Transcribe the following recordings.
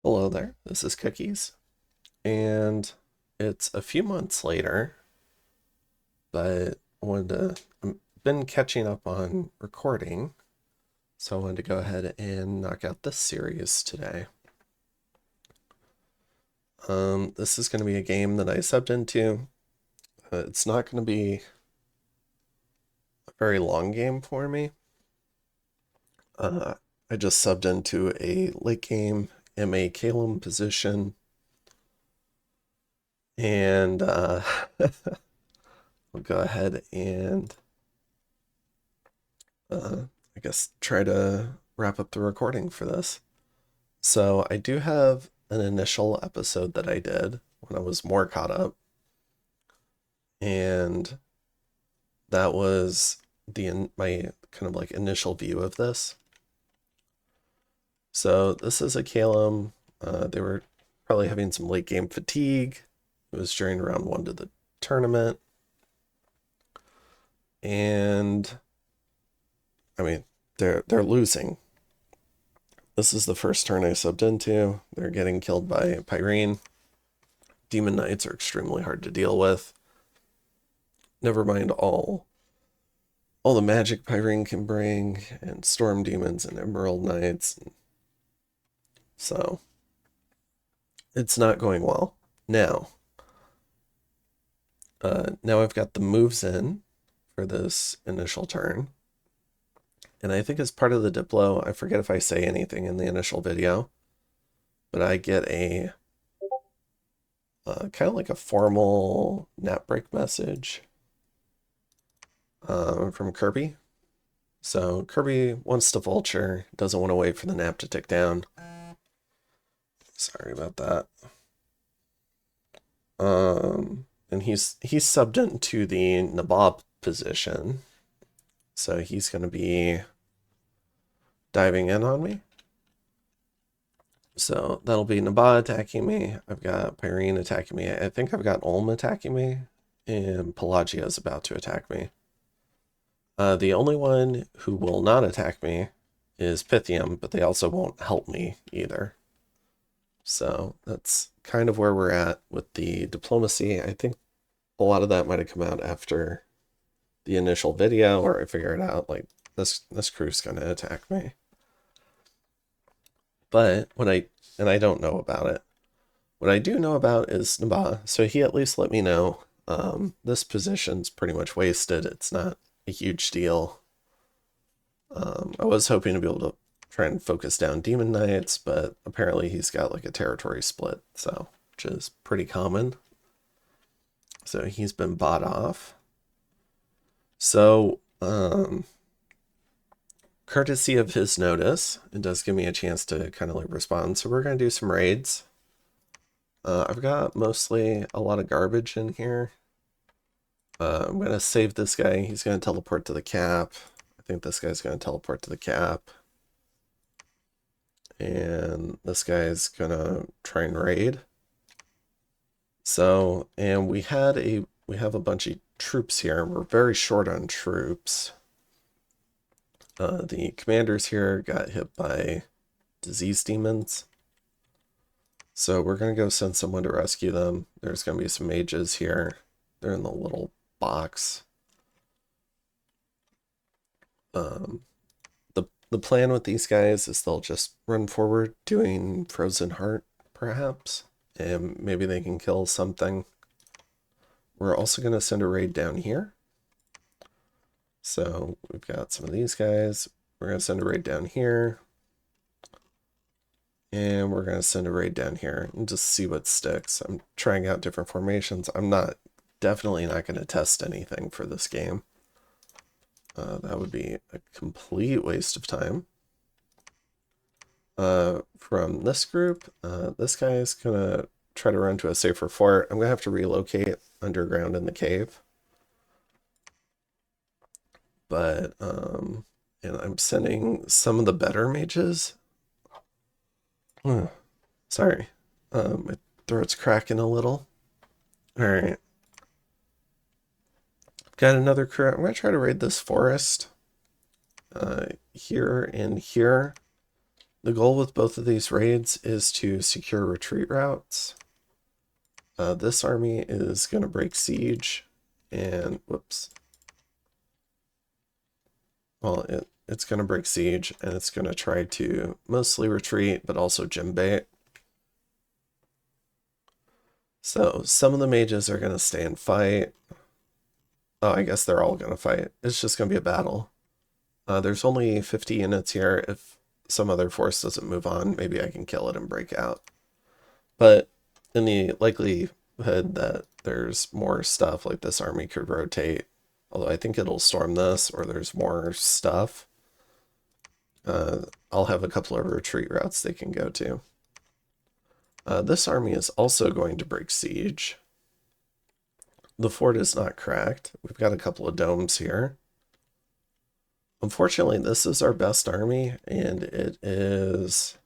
Hello there, this is Cookies, and it's a few months later, but I've been catching up on recording, so I wanted to go ahead and knock out this series today. This is going to be a game that I subbed into. It's not going to be a very long game for me. Uh, I just subbed into a late game MA Calum position, and we'll go ahead and uh, I guess try to wrap up the recording for this. So I do have an initial episode that I did when I was more caught up, and that was my kind of like initial view of this. So this is a Calum. They were probably having some late game fatigue. It was during round one to the tournament, and I mean they're losing. This is the first turn I subbed into. They're getting killed by Pyrene. Demon Knights are extremely hard to deal with. Never mind all the magic Pyrene can bring, and Storm Demons and Emerald Knights. So it's not going well. Now I've got the moves in for this initial turn. And I think as part of the Diplo, I forget if I say anything in the initial video, but I get a kind of like a formal nap break message from Kirby. So Kirby wants to vulture, doesn't want to wait for the nap to tick down. Sorry about that. And he's subbed into the Nabob position, so he's going to be diving in on me. So that'll be Nabob attacking me. I've got Pyrene attacking me. I think I've got Ulm attacking me, and Pelagia is about to attack me. The only one who will not attack me is Pythium, but they also won't help me either. So that's kind of where we're at with the diplomacy. I think a lot of that might have come out after the initial video, or I figured out like this crew's gonna attack me. But I don't know about it. What I do know about is Naba. So he at least let me know this position's pretty much wasted. It's not a huge deal. I was hoping to be able to try and focus down Demon Knights, but apparently he's got like a territory split, so which is pretty common. So he's been bought off. So, courtesy of his notice, it does give me a chance to kind of like respond. So we're gonna do some raids. I've got mostly a lot of garbage in here. I'm gonna save this guy. He's gonna teleport to the cap. I think this guy's gonna teleport to the cap. And this guy's gonna try and raid. So, and we have a bunch of troops here. We're very short on troops. The commanders here got hit by disease demons. So we're gonna go send someone to rescue them. There's gonna be some mages here. They're in the little box. The plan with these guys is they'll just run forward doing Frozen Heart, perhaps, and maybe they can kill something. We're also gonna send a raid down here. So we've got some of these guys. We're gonna send a raid down here. And we're going to send a raid down here and just see what sticks. I'm trying out different formations. I'm definitely not going to test anything for this game. That would be a complete waste of time. From this group, this guy is going to try to run to a safer fort. I'm going to have to relocate underground in the cave. But, and I'm sending some of the better mages. Sorry. My throat's cracking a little. All right. Got another crew. I'm going to try to raid this forest. Here and here. The goal with both of these raids is to secure retreat routes. This army is going to break siege and, whoops. Well, it's going to break siege and it's going to try to mostly retreat, but also gym bait. So some of the mages are going to stay and fight. Oh, I guess they're all going to fight. It's just going to be a battle. There's only 50 units here. If some other force doesn't move on, maybe I can kill it and break out. But in the likelihood that there's more stuff, like this army could rotate, although I think it'll storm this, or there's more stuff, I'll have a couple of retreat routes they can go to. This army is also going to break siege. The fort is not cracked. We've got a couple of domes here. Unfortunately, this is our best army, and it is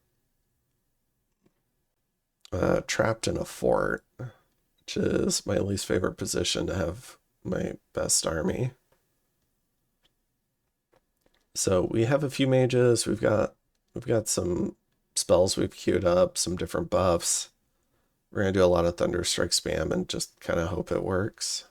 trapped in a fort, which is my least favorite position to have my best army. So we have a few mages. We've got some spells we've queued up, some different buffs. We're gonna do a lot of Thunderstrike spam and just kind of hope it works.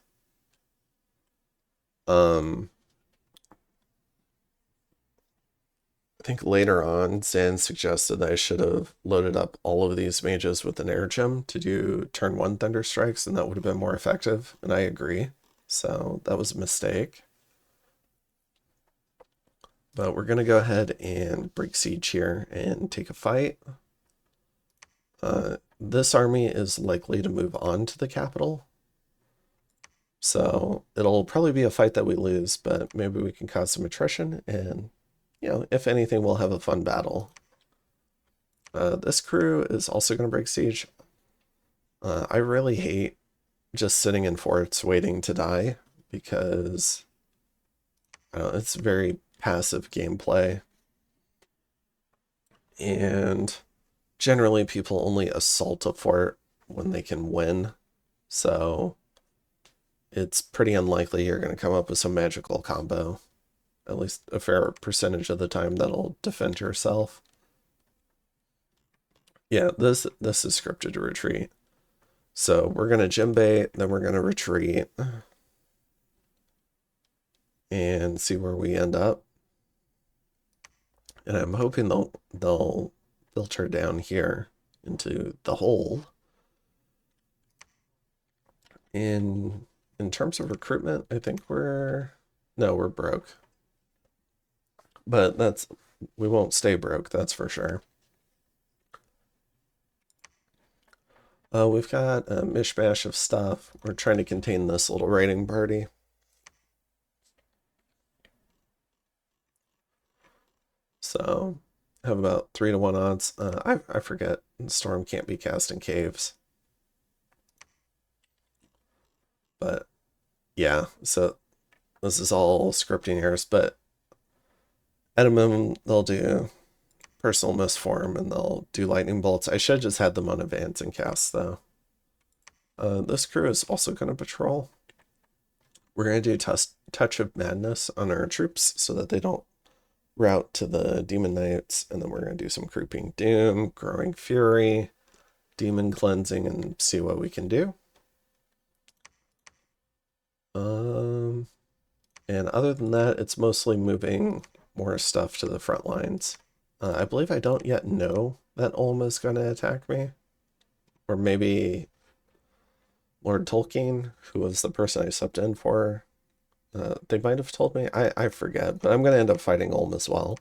I think later on, Zan suggested that I should have loaded up all of these mages with an air gem to do turn 1 Thunder Strikes, and that would have been more effective, and I agree. So that was a mistake. But we're going to go ahead and break siege here and take a fight. This army is likely to move on to the capital. So it'll probably be a fight that we lose, but maybe we can cause some attrition and, you know, if anything, we'll have a fun battle. This crew is also going to break siege. I really hate just sitting in forts waiting to die because it's very passive gameplay. And generally people only assault a fort when they can win. So it's pretty unlikely you're going to come up with some magical combo. At least a fair percentage of the time that'll defend yourself. Yeah, this is scripted to retreat. So we're going to gym bait, then we're going to retreat and see where we end up. And I'm hoping they'll filter down here into the hole. In terms of recruitment, I think we're broke. But we won't stay broke, that's for sure. We've got a mishmash of stuff. We're trying to contain this little raiding party. So, have about 3-to-1 odds. I forget, Storm can't be cast in caves. But, yeah, so this is all scripting errors, but at a minimum, they'll do personal misform and they'll do lightning bolts. I should have just had them on advance and cast, though. This crew is also going to patrol. We're going to do Touch of Madness on our troops so that they don't route to the Demon Knights, and then we're going to do some Creeping Doom, Growing Fury, Demon Cleansing, and see what we can do. And other than that, it's mostly moving more stuff to the front lines. I believe I don't yet know that Ulm is going to attack me. Or maybe Lord Tolkien, who was the person I subbed in for. They might have told me. I forget, but I'm going to end up fighting Ulm as well.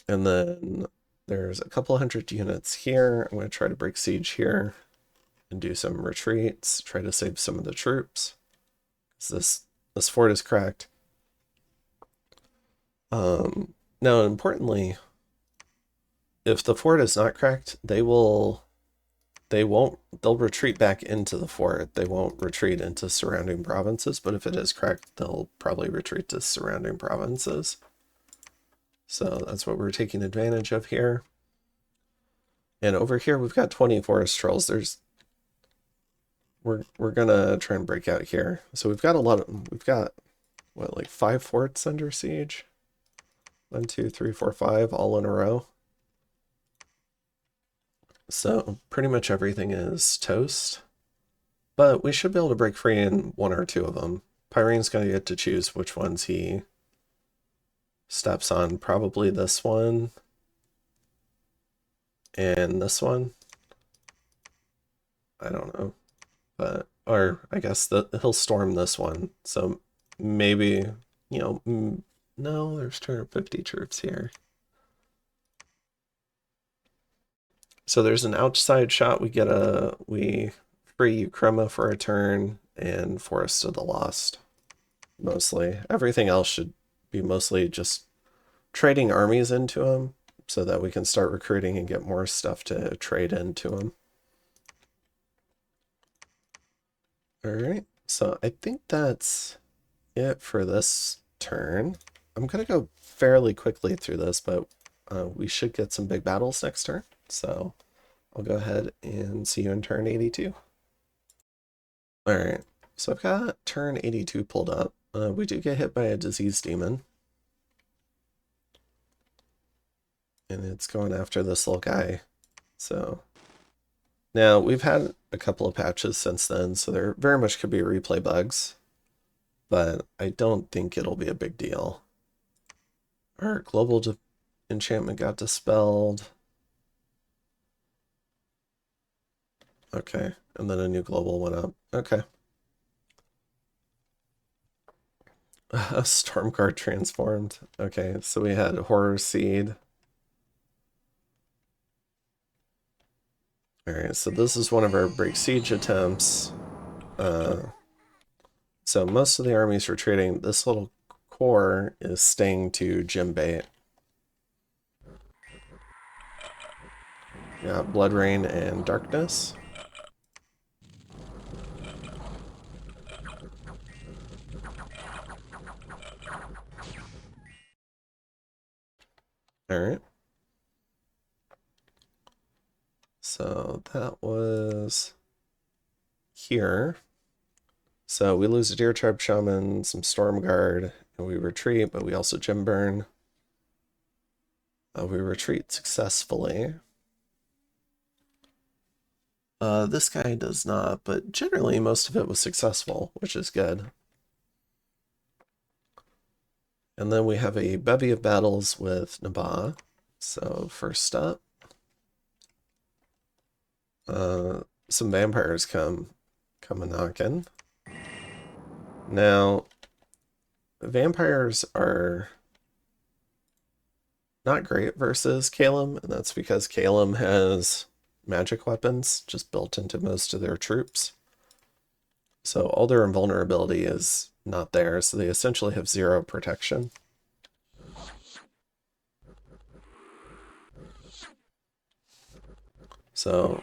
And then there's a couple hundred units here. I'm going to try to break siege here and do some retreats, try to save some of the troops. This fort is cracked. Now, importantly, if the fort is not cracked, they'll retreat back into the fort. They won't retreat into surrounding provinces, but if it is cracked, they'll probably retreat to surrounding provinces. So that's what we're taking advantage of here. And over here, we've got 20 forest trolls. We're gonna try and break out here. So we've got what, like 5 forts under siege? 1, 2, 3, 4, 5, all in a row. So pretty much everything is toast, but we should be able to break free in one or two of them. Pyrene's going to get to choose which ones he steps on. Probably this one and this one. I don't know, but, or I guess he'll storm this one. So maybe, no, there's 250 troops here. So there's an outside shot. We free Ukraima for a turn and Forest of the Lost. Mostly. Everything else should be mostly just trading armies into him so that we can start recruiting and get more stuff to trade into him. Alright, so I think that's it for this turn. I'm going to go fairly quickly through this, but we should get some big battles next turn. So I'll go ahead and see you in turn 82. Alright, so I've got turn 82 pulled up. We do get hit by a disease demon. And it's going after this little guy. So now we've had a couple of patches since then, so there very much could be replay bugs, but I don't think it'll be a big deal. Our global enchantment got dispelled. Okay, and then a new global went up. Okay. A Stormguard transformed. Okay, so we had Horror Seed. Alright, so this is one of our break siege attempts. So most of the army's retreating. This little core is staying to Jimbait. Yeah, Blood Rain and Darkness. Alright. So that was here. So we lose a Deer Tribe Shaman, some Stormguard, and we retreat, but we also Gem Burn. We retreat successfully. This guy does not, but generally most of it was successful, which is good. And then we have a bevy of battles with Nabaa. So first up, some vampires come a knocking. Now, vampires are not great versus Calum, and that's because Calum has magic weapons just built into most of their troops. So all their invulnerability is not there, so they essentially have zero protection. So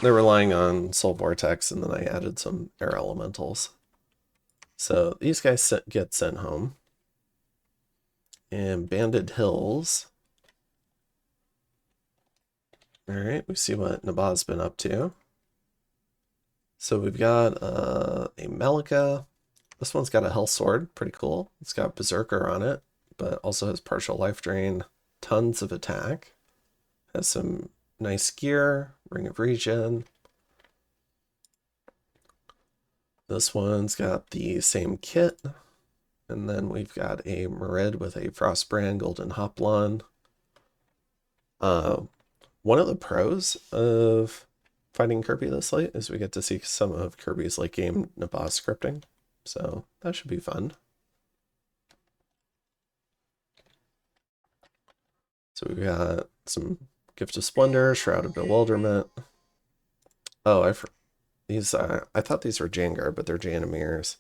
they're relying on Soul Vortex, and then I added some air elementals. So these guys get sent home. And Banded Hills. Alright, we see what Nabaa's been up to. So we've got a Malika. This one's got a Hell Sword, pretty cool. It's got Berserker on it, but also has partial life drain, tons of attack. Has some nice gear, Ring of Regen. This one's got the same kit. And then we've got a Merid with a Frostbrand, Golden Hoplon. One of the pros of fighting Kirby this late is we get to see some of Kirby's late game Nabaa scripting. So that should be fun. So we've got some Gift of Splendor, Shroud of Bewilderment. Oh, I thought these were Jangar, but they're Janamirs.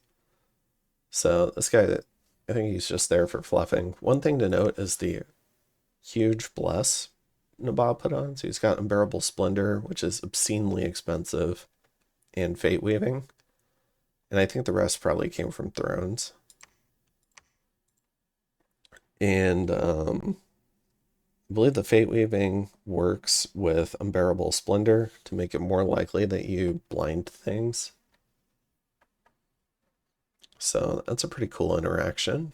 So this guy, I think he's just there for fluffing. One thing to note is the huge Bless Nabaa put on. So he's got Unbearable Splendor, which is obscenely expensive, and Fate Weaving. And I think the rest probably came from Thrones. And I believe the Fate Weaving works with Unbearable Splendor to make it more likely that you blind things. So that's a pretty cool interaction.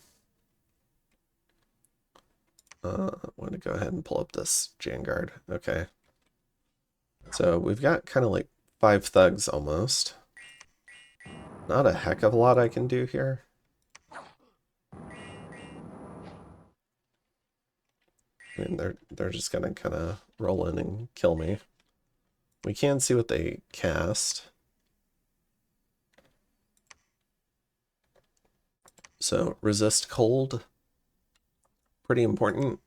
I want to go ahead and pull up this Janguard. Okay. So we've got kind of like 5 thugs almost. Not a heck of a lot I can do here. I mean, they're just gonna kind of roll in and kill me. We can see what they cast. So resist cold, pretty important.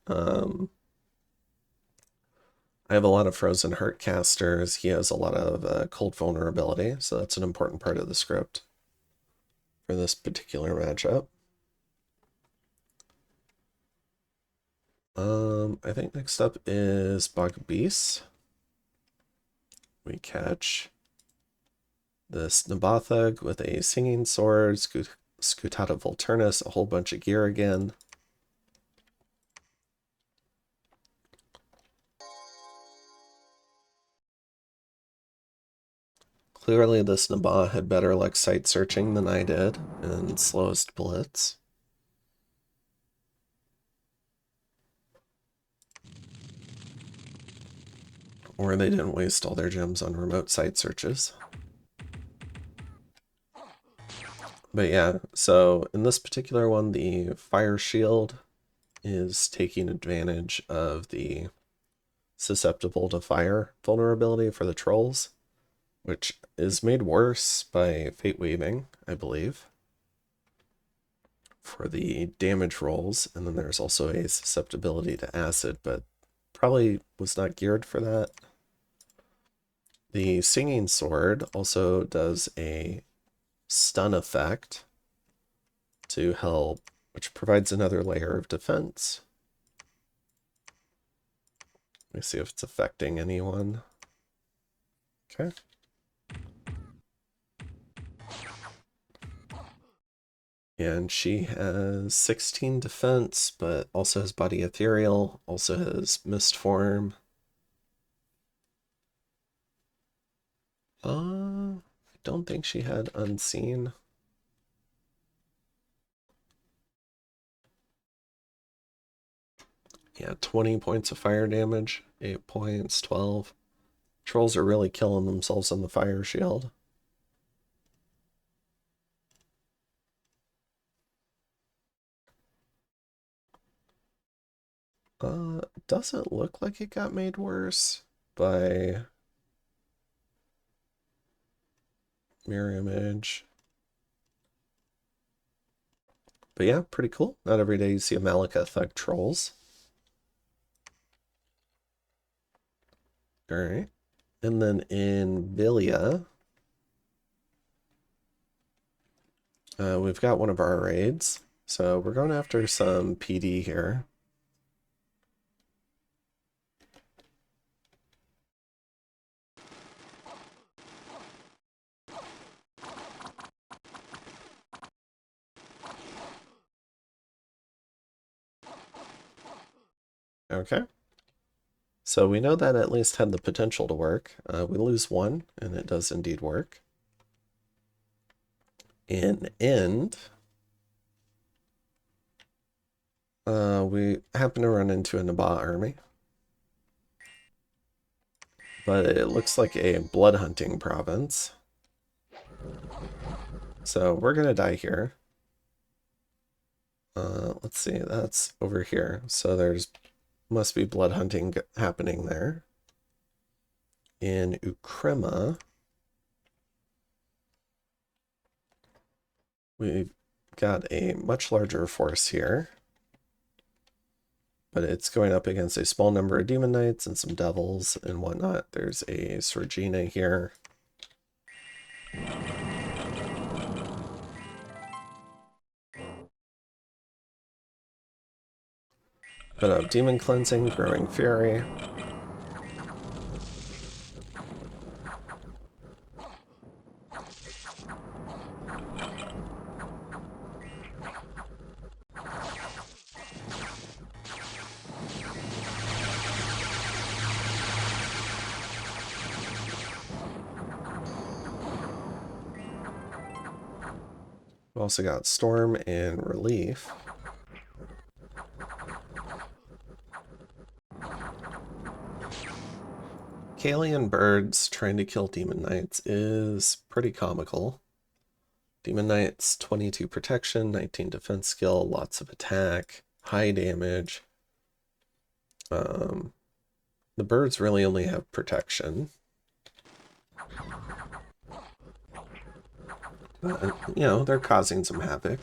I have a lot of Frozen Heart casters. He has a lot of cold vulnerability, so that's an important part of the script for this particular matchup. I think next up is Bog Beast. We catch this Nabothug with a Singing Sword, Scutata Volturnus, a whole bunch of gear again. Clearly this Nabah had better like sight searching than I did and slowest blitz. Or they didn't waste all their gems on remote sight searches. But yeah, so in this particular one, the Fire Shield is taking advantage of the susceptible to fire vulnerability for the trolls, which is made worse by Fate Weaving, I believe, for the damage rolls. And then there's also a susceptibility to acid, but probably was not geared for that. The Singing Sword also does a stun effect to help, which provides another layer of defense. Let me see if it's affecting anyone. Okay. And she has 16 defense, but also has Body Ethereal, also has Mist Form. I don't think she had Unseen. Yeah, 20 points of fire damage, 8 points, 12. Trolls are really killing themselves on the fire shield. Doesn't look like it got made worse by mirror image. But yeah, pretty cool. Not every day you see a Malika Thug Trolls. Alright. And then in Villia, we've got one of our raids. So we're going after some PD here. Okay. So we know that at least had the potential to work. We lose one, and it does indeed work. In End, we happen to run into a Nabah army. But it looks like a blood hunting province. So we're going to die here. Let's see, that's over here. So there's must be blood hunting happening there. In Ukrima, we've got a much larger force here. But it's going up against a small number of demon knights and some devils and whatnot. There's a Sorgina here. Bit of demon cleansing, growing fury. We've also got Storm and Relief. Kalian birds trying to kill Demon Knights is pretty comical. Demon Knights, 22 protection, 19 defense skill, lots of attack, high damage. The birds really only have protection. But, you know, they're causing some havoc.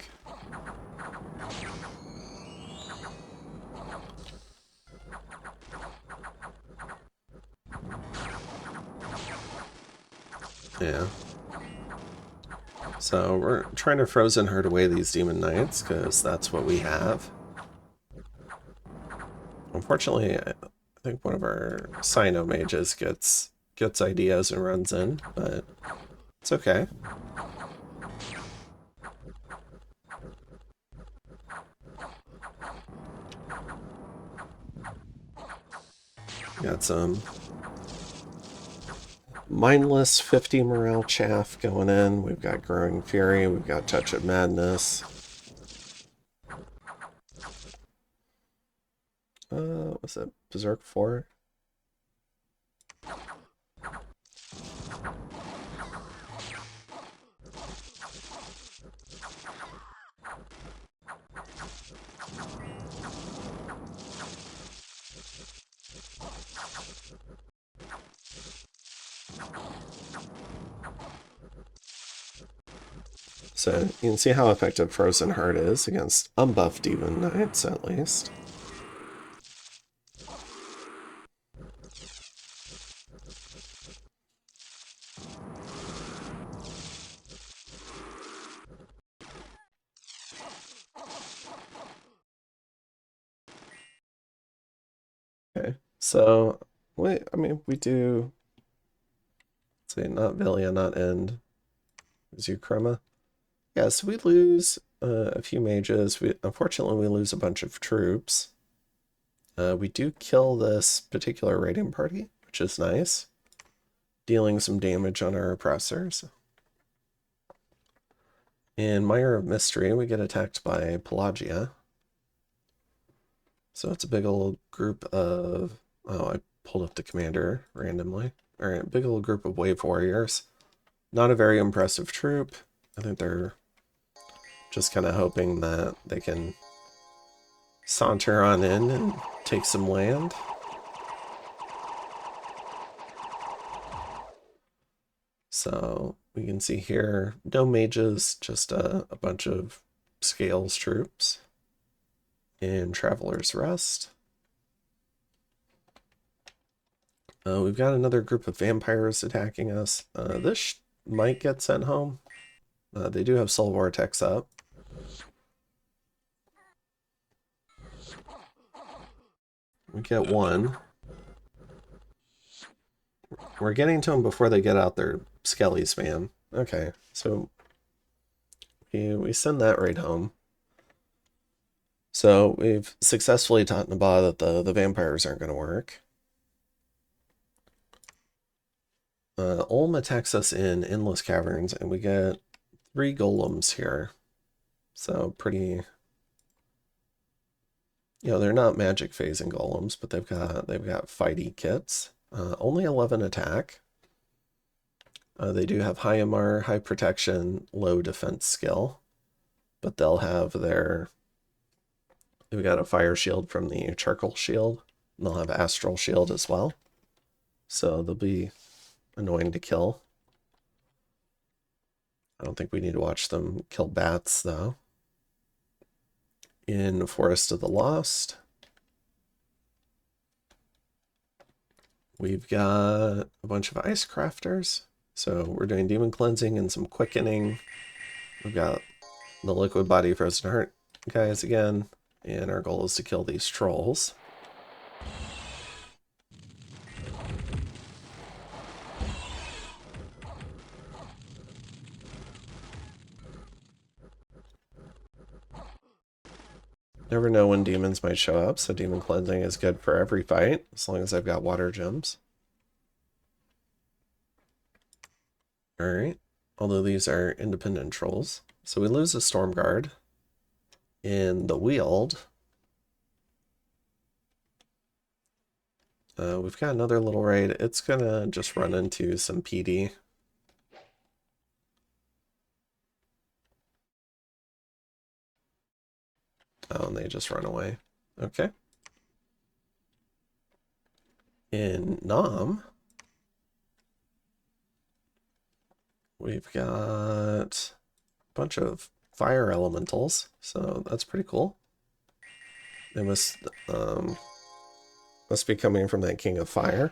Yeah. So we're trying to Frozen Herd away these Demon Knights, because that's what we have. Unfortunately, I think one of our Cyno mages gets ideas and runs in, but it's okay. Got some mindless 50 morale chaff going in. We've got Growing Fury. We've got Touch of Madness. Was it Berserk 4? So you can see how effective Frozen Heart is against unbuffed Demon Knights, at least. Okay, so wait, I mean, we do. Let's see, not Velia, not End. Zucrema. Yeah, so we lose a few mages. Unfortunately, we lose a bunch of troops. We do kill this particular raiding party, which is nice. Dealing some damage on our oppressors. In Mire of Mystery, we get attacked by Pelagia. So it's a big old group of... Oh, I pulled up the commander randomly. Alright, big old group of wave warriors. Not a very impressive troop. I think they're just kind of hoping that they can saunter on in and take some land. So we can see here, no mages, just a bunch of Scales troops in Traveler's Rest. We've got another group of vampires attacking us. This might get sent home. They do have Soul Vortex up. We get one. We're getting to them before they get out their Skelly spam. Okay, so we send that right home. So we've successfully taught Nabah that the vampires aren't going to work. Ulm attacks us in Endless Caverns, and we get 3 golems here. So pretty... You know, they're not magic phasing golems, but they've got fighty kits. Only 11 attack. They do have high MR, high protection, low defense skill. But they'll have their... We've got a fire shield from the charcoal shield. And they'll have astral shield as well. So they'll be annoying to kill. I don't think we need to watch them kill bats, though. In Forest of the Lost, we've got a bunch of ice crafters. So we're doing demon cleansing and some quickening. We've got the liquid body Frozen Heart guys again. And our goal is to kill these trolls. Never know when demons might show up, so demon cleansing is good for every fight, as long as I've got water gems. Alright, although these are independent trolls. So we lose a Storm Guard. In the Weald, We've got another little raid. It's gonna just run into some PD. Oh, and they just run away. Okay. In Nam, we've got a bunch of fire elementals, so that's pretty cool. They must be coming from that King of Fire.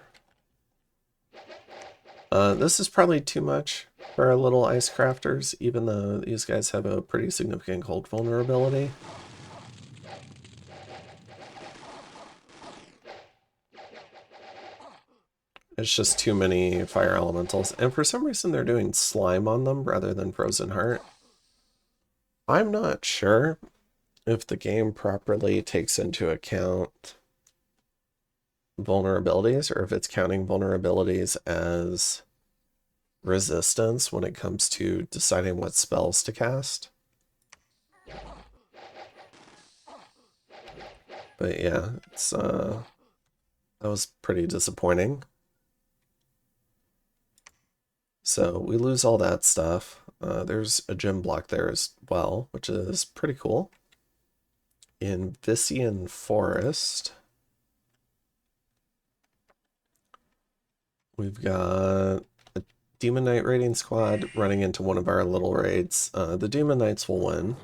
This is probably too much for our little ice crafters, even though these guys have a pretty significant cold vulnerability. It's just too many fire elementals, and for some reason they're doing slime on them rather than frozen heart. I'm not sure if the game properly takes into account vulnerabilities or if it's counting vulnerabilities as resistance when it comes to deciding what spells to cast. But yeah, it's that was pretty disappointing. So we lose all that stuff. There's a gym block there as well, which is pretty cool. In Vician Forest, we've got a Demon Knight raiding squad running into one of our little raids. The Demon Knights will win.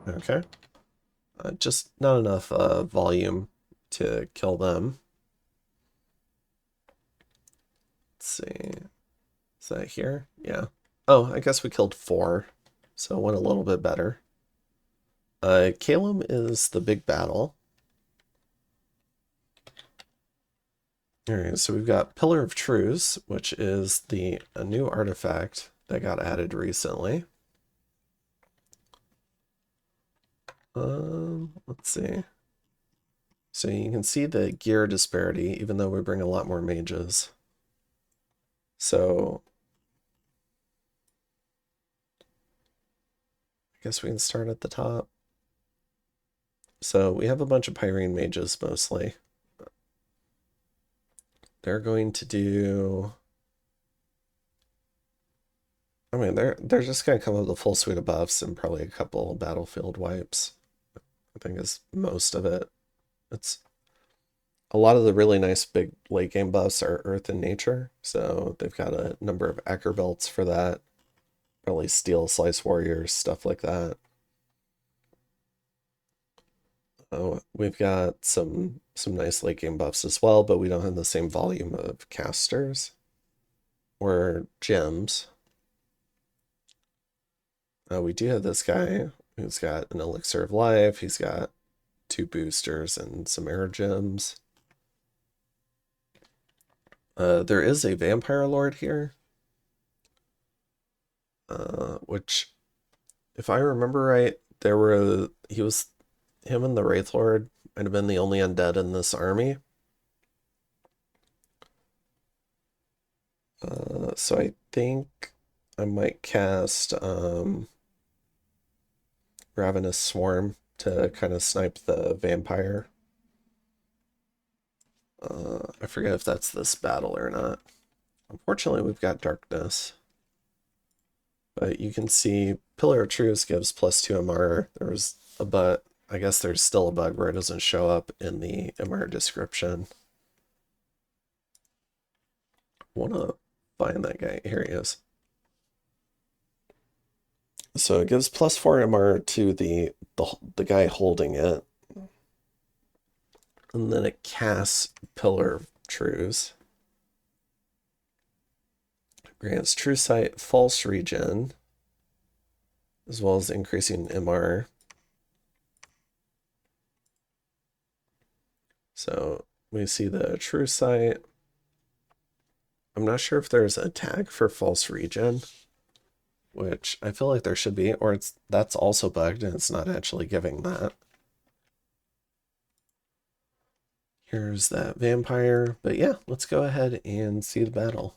Okay. Just not enough volume to kill them. Let's see. Is that here? Yeah. Oh, I guess we killed 4, so it went a little bit better. Calum is the big battle. Alright, so we've got Pillar of Truths, which is a new artifact that got added recently. Let's see. So you can see the gear disparity, even though we bring a lot more mages. So I guess we can start at the top. So we have a bunch of Pyrene mages mostly. They're going to do... I mean, they're just going to come up with a full suite of buffs and probably a couple battlefield wipes. I think is most of it. It's a lot of the really nice big late game buffs are Earth and Nature, so they've got a number of Acker belts for that. Probably Steel Slice Warriors, stuff like that. Oh, we've got some nice late game buffs as well, but we don't have the same volume of casters or gems. We do have this guy who's got an Elixir of Life. He's got 2 boosters and some air gems. There is a Vampire Lord here, which, if I remember right, him and the Wraith Lord might have been the only undead in this army. So I think I might cast Ravenous Swarm to kind of snipe the vampire. I forget if that's this battle or not. Unfortunately, we've got Darkness. But you can see Pillar of Truths gives +2 MR. There was a bug. I guess there's still a bug where it doesn't show up in the MR description. I want to find that guy. Here he is. So it gives +4 MR to the guy holding it. And then it casts Pillar of Truths. Grants True Sight, False Regen, as well as increasing MR. So we see the True Sight. I'm not sure if there's a tag for False Regen, which I feel like there should be, or that's also bugged and it's not actually giving that. Here's that vampire, but yeah, let's go ahead and see the battle.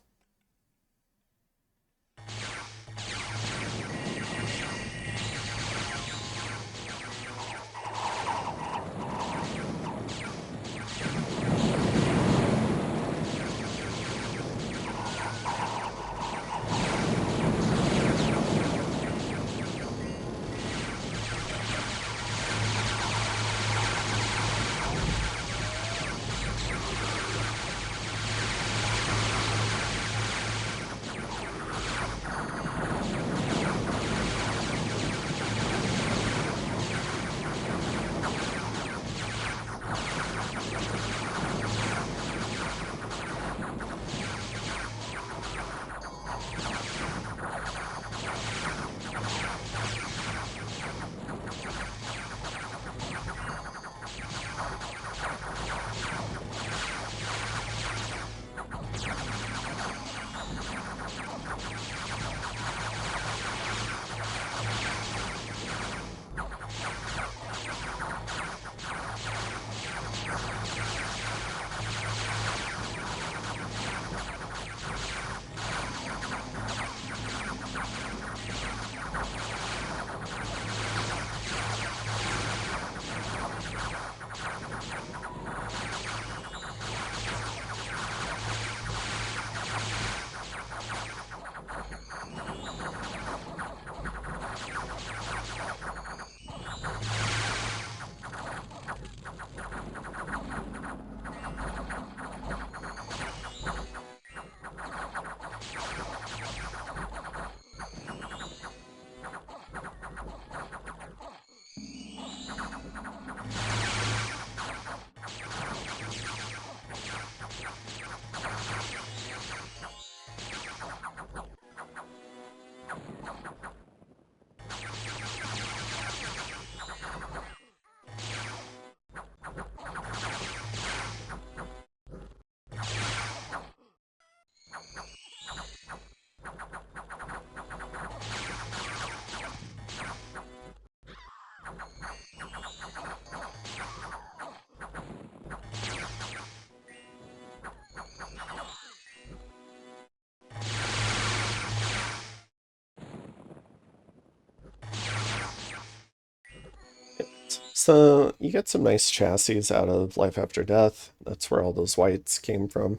So you get some nice chassis out of Life After Death. That's where all those whites came from.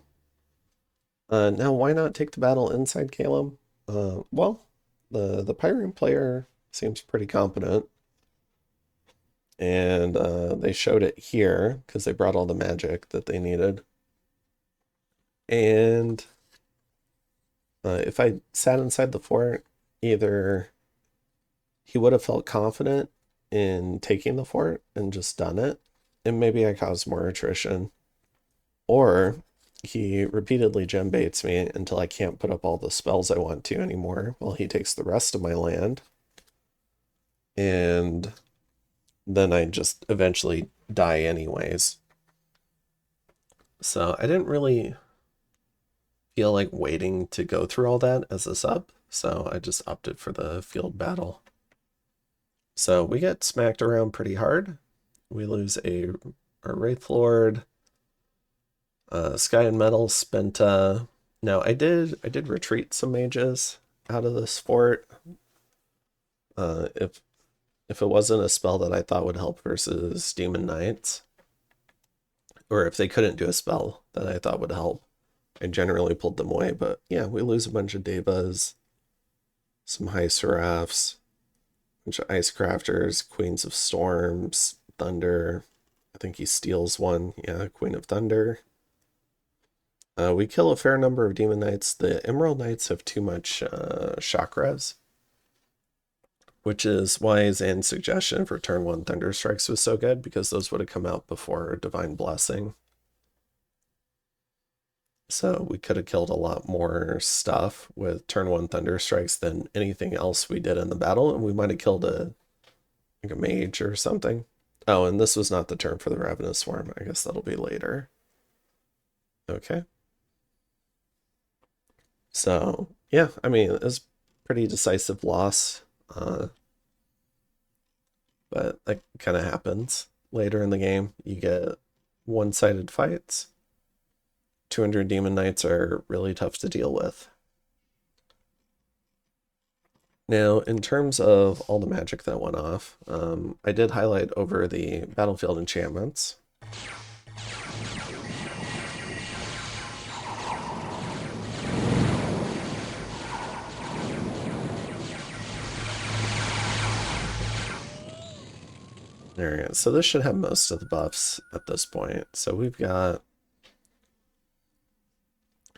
Now, why not take the battle inside Caleb? Well, the Pyrene player seems pretty competent, and they showed it here because they brought all the magic that they needed. And if I sat inside the fort, either he would have felt confident in taking the fort and just done it, and maybe I caused more attrition, or he repeatedly gem baits me until I can't put up all the spells I want to anymore while he takes the rest of my land. And then I just eventually die anyways. So I didn't really feel like waiting to go through all that as a sub, so I just opted for the field battle. So we get smacked around pretty hard. We lose a Wraith Lord, Sky and Metal spent. Now I did retreat some mages out of this fort. If it wasn't a spell that I thought would help versus Demon Knights, or if they couldn't do a spell that I thought would help, I generally pulled them away. But yeah, we lose a bunch of Devas, some High Seraphs, a bunch of Ice Crafters, Queens of Storms, Thunder. I think he steals one. Yeah, Queen of Thunder. We kill a fair number of Demon Knights. The Emerald Knights have too much shock revs, which is why Zan's suggestion for turn 1 Thunder Strikes was so good, because those would have come out before Divine Blessing. So we could have killed a lot more stuff with turn 1 Thunder Strikes than anything else we did in the battle, and we might have killed like a mage or something. Oh, and this was not the turn for the Ravenous Swarm. I guess that'll be later. Okay. So, yeah, I mean, it was pretty decisive loss. But that kind of happens later in the game. You get one-sided fights. 200 Demon Knights are really tough to deal with. Now, in terms of all the magic that went off, I did highlight over the battlefield enchantments. There, so this should have most of the buffs at this point. So we've got,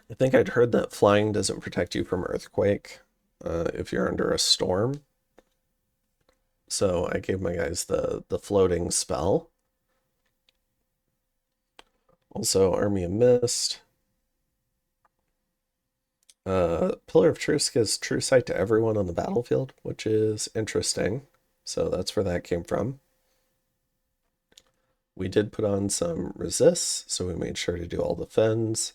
I think I'd heard that flying doesn't protect you from earthquake if you're under a storm. So I gave my guys the floating spell. Also, Army of Mist. Pillar of Truce gives true sight to everyone on the battlefield, which is interesting. So that's where that came from. We did put on some resists, so we made sure to do all the fens.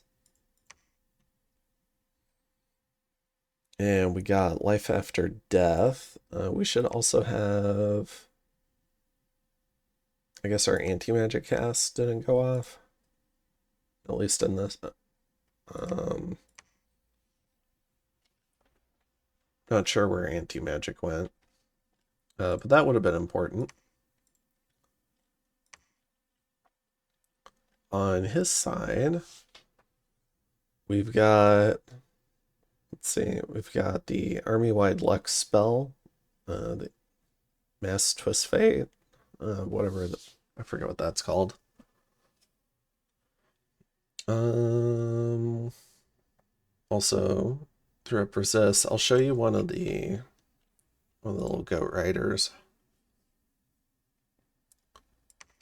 And we got Life After Death. We should also have, I guess our anti-magic cast didn't go off, at least in this. Not sure where anti-magic went, but that would have been important. On his side, we've got, let's see, we've got the army-wide Lux spell, the Mass Twist Fate, whatever, I forget what that's called. Also, through a persist, I'll show you one of the little goat riders.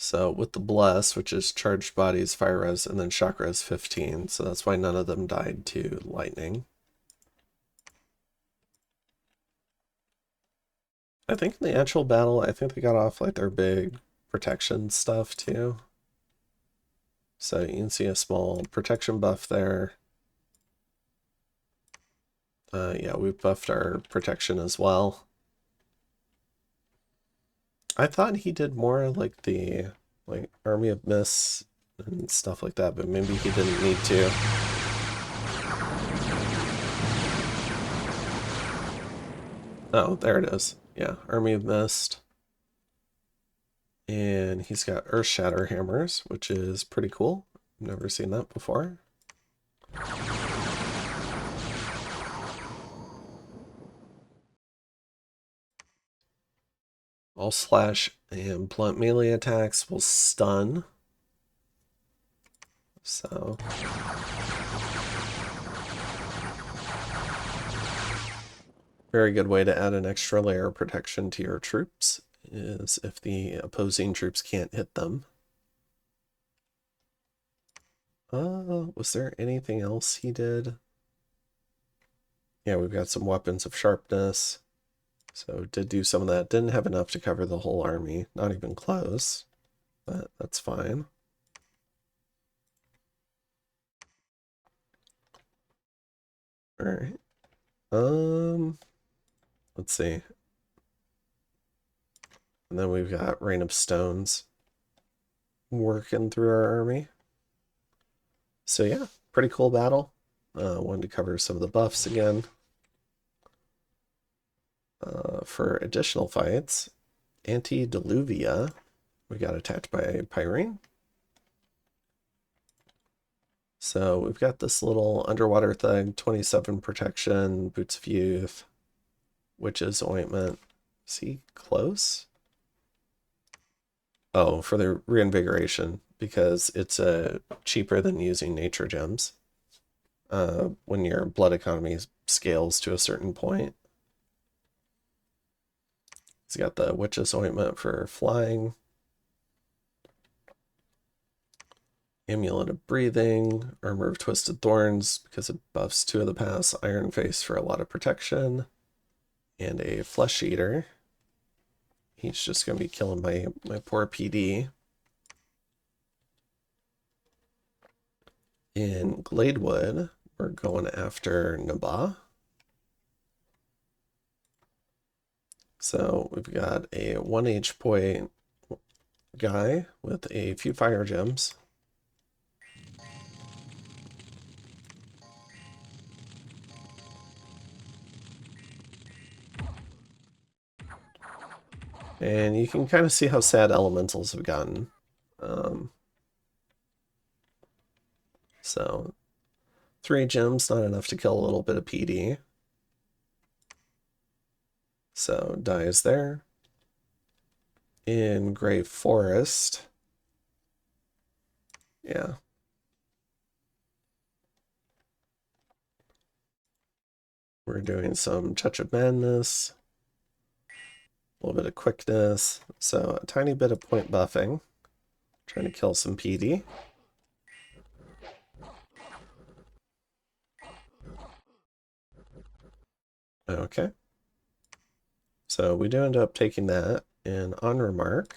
So with the Bless, which is charged bodies, fire res, and then shock res 15, so that's why none of them died to lightning. I think in the actual battle, I think they got off like their big protection stuff too. So you can see a small protection buff there. Yeah, we've buffed our protection as well. I thought he did more like the Army of Mists and stuff like that, but maybe he didn't need to. Oh, there it is. Yeah, Army of Mist. And he's got Earth Shatter hammers, which is pretty cool. Never seen that before. All slash and blunt melee attacks will stun. So very good way to add an extra layer of protection to your troops is if the opposing troops can't hit them. Was there anything else he did? Yeah, we've got some weapons of sharpness. So did do some of that. Didn't have enough to cover the whole army. Not even close, but that's fine. All right. Let's see. And then we've got Rain of Stones working through our army. So yeah, pretty cool battle. Wanted to cover some of the buffs again. For additional fights, Antediluvian, we got attacked by Pyrene. So we've got this little underwater thing, 27 protection, Boots of Youth, Witch's Ointment. Is he close? Oh, for the reinvigoration, because it's cheaper than using nature gems when your blood economy scales to a certain point. He's got the Witch's Ointment for flying. Amulet of Breathing, Armor of Twisted Thorns, because it buffs 2 of the pass, Iron Face for a lot of protection, and a Flesh Eater. He's just going to be killing my poor PD. In Gladewood, we're going after Nabah. So we've got a 1 HP guy with a few fire gems. And you can kind of see how sad elementals have gotten. So 3 gems, not enough to kill a little bit of PD. So dies there. In Grey Forest. Yeah. We're doing some Touch of Madness. A little bit of quickness. So a tiny bit of point buffing. Trying to kill some PD. Okay. So we do end up taking that. And on remark,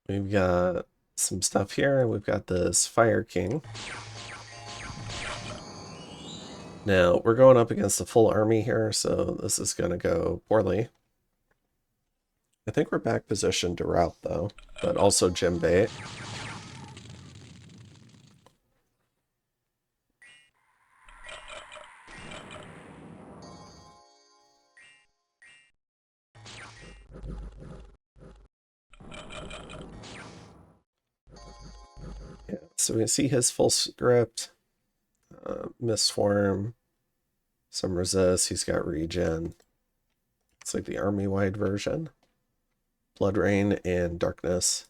we've got some stuff here. We've got this Fire King. Now, we're going up against a full army here, so this is going to go poorly. I think we're back positioned to rout, though, but also gem bait. Yeah, so we see his full script. Misform, some resist, he's got regen. It's like the army-wide version. Blood Rain and Darkness.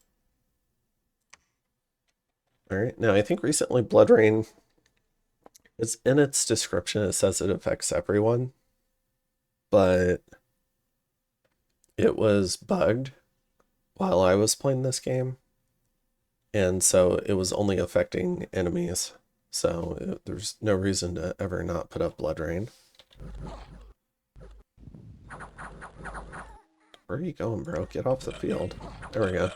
Alright, now I think recently Blood Rain is in its description, it says it affects everyone, but it was bugged while I was playing this game, and so it was only affecting enemies. So there's no reason to ever not put up Blood Rain. Where are you going, bro? Get off the field. There we go.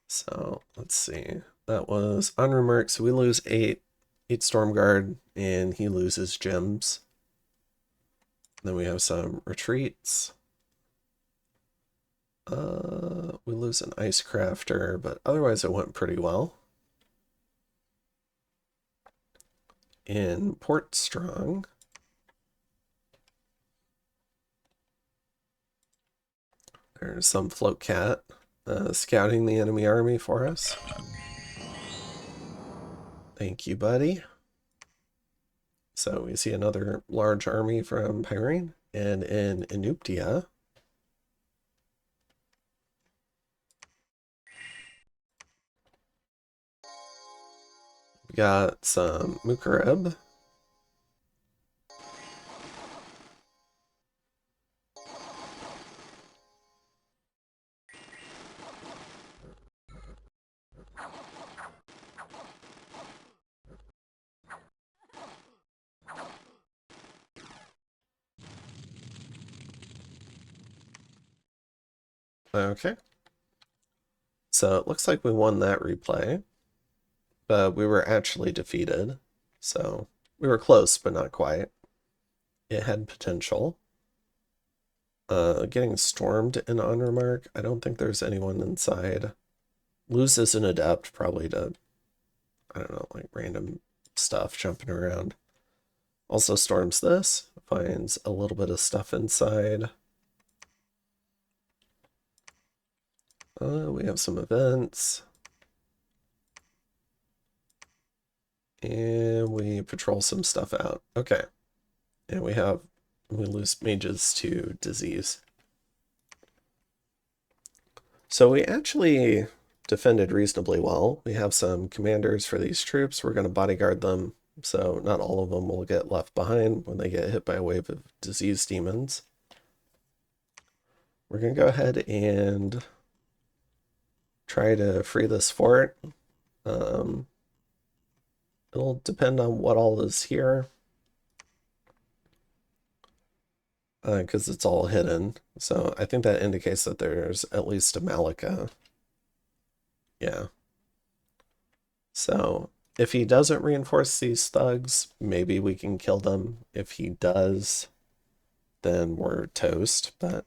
So let's see. That was unremarked, so we lose 8. 8 Stormguard, and he loses gems. Then we have some retreats. We lose an Ice Crafter, but otherwise it went pretty well. In Port Strong, there's some Float Cat scouting the enemy army for us. Thank you, buddy. So we see another large army from Pyrene, and in Inuptia, we got some Mukareb. Okay. So it looks like we won that replay, but we were actually defeated. So we were close, but not quite. It had potential. Getting stormed in Honor Mark. I don't think there's anyone inside. Loses an Adept, probably to, I don't know, like random stuff jumping around. Also storms this, finds a little bit of stuff inside. We have some events. And we patrol some stuff out. Okay. And we lose mages to disease. So we actually defended reasonably well. We have some commanders for these troops. We're going to bodyguard them, so not all of them will get left behind when they get hit by a wave of disease demons. We're going to go ahead and try to free this fort. It'll depend on what all is here, because it's all hidden. So I think that indicates that there's at least a Malika. Yeah. So if he doesn't reinforce these thugs, maybe we can kill them. If he does, then we're toast, but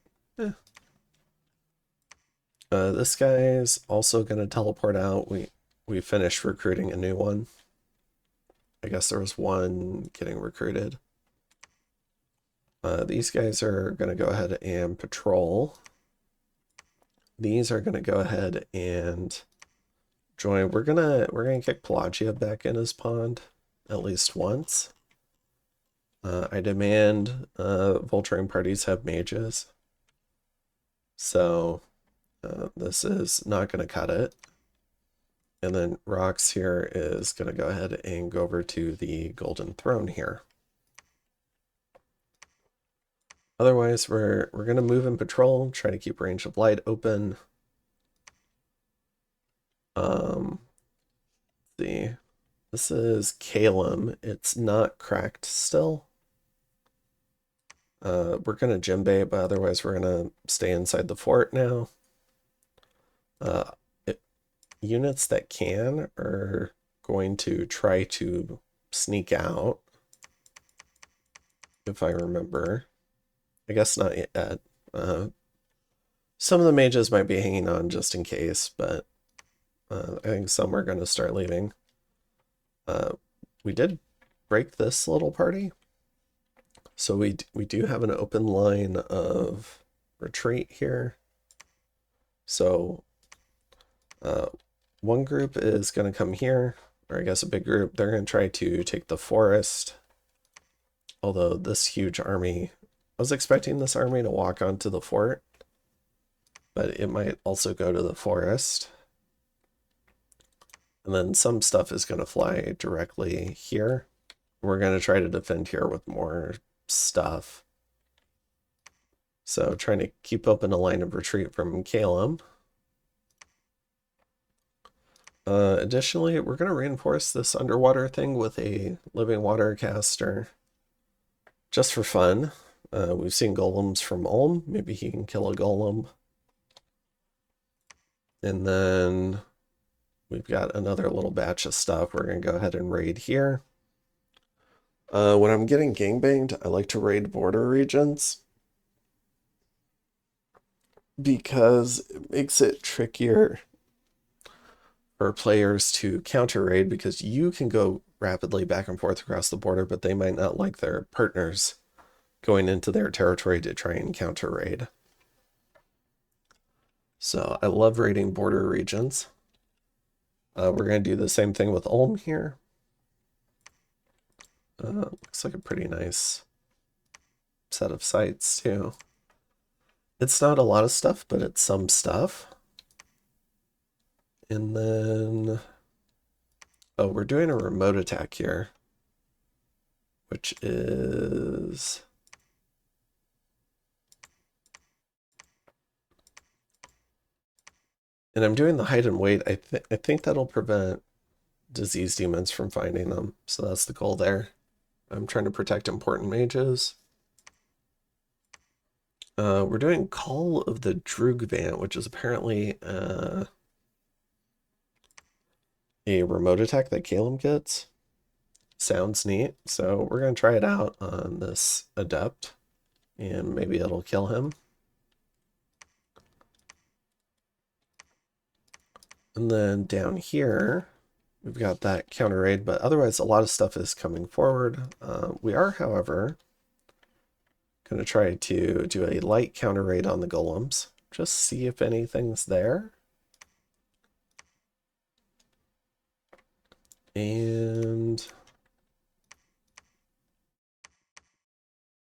this guy's also going to teleport out. We finished recruiting a new one. I guess there was one getting recruited. These guys are going to go ahead and patrol. These are going to go ahead and join. We're gonna kick Pelagia back in his pond at least once. I demand vulturing parties have mages. So this is not going to cut it. And then Rox here is going to go ahead and go over to the Golden Throne here. Otherwise, we're going to move and patrol, try to keep Range of Light open. See, this is Calum. It's not cracked still. We're going to Jimbei, but otherwise we're going to stay inside the fort now. Units that can are going to try to sneak out, if I remember. I guess not yet. Some of the mages might be hanging on just in case, but I think some are going to start leaving. We did break this little party, so we do have an open line of retreat here. So one group is going to come here, or I guess a big group. They're going to try to take the forest. Although this huge army, I was expecting this army to walk onto the fort, but it might also go to the forest. And then some stuff is going to fly directly here. We're going to try to defend here with more stuff. So trying to keep open a line of retreat from Calum. Additionally, we're going to reinforce this underwater thing with a living water caster. Just for fun. We've seen golems from Ulm. Maybe he can kill a golem. And then we've got another little batch of stuff. We're going to go ahead and raid here. When I'm getting gangbanged, I like to raid border regions because it makes it trickier for players to counter raid because you can go rapidly back and forth across the border, but they might not like their partners going into their territory to try and counter raid. So I love raiding border regions. We're going to do the same thing with Ulm here. Looks like a pretty nice set of sites too. It's not a lot of stuff, but it's some stuff. And then, oh, we're doing a remote attack here, which is, and I'm doing the height and weight. I think that'll prevent disease demons from finding them. So that's the goal there. I'm trying to protect important mages. We're doing Call of the Droogvant, which is apparently a remote attack that Caleb gets. Sounds neat. So we're going to try it out on this adept, and maybe it'll kill him. And then down here, we've got that counter raid, but otherwise a lot of stuff is coming forward. We are, however, going to try to do a light counter raid on the golems. Just see if anything's there. And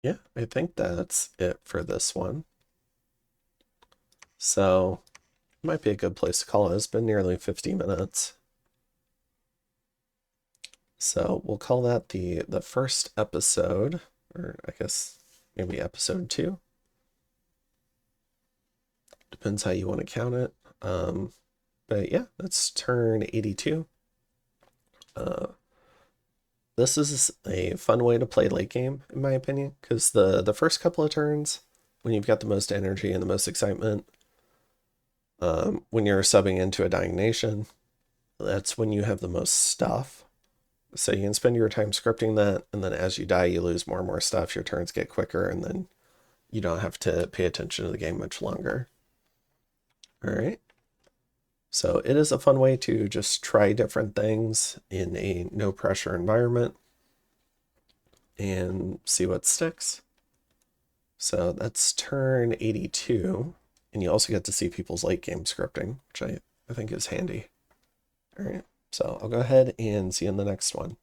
yeah, I think that's it for this one. So it might be a good place to call it. It's been nearly 50 minutes. So we'll call that the first episode, or I guess maybe episode 2. Depends how you want to count it. But yeah, that's turn 82. This is a fun way to play late game, in my opinion, because the first couple of turns, when you've got the most energy and the most excitement, when you're subbing into a dying nation, that's when you have the most stuff. So you can spend your time scripting that, and then as you die, you lose more and more stuff. Your turns get quicker, and then you don't have to pay attention to the game much longer. All right. So it is a fun way to just try different things in a no pressure environment and see what sticks. So that's turn 82. And you also get to see people's late game scripting, which I think is handy. All right. So I'll go ahead and see you in the next one.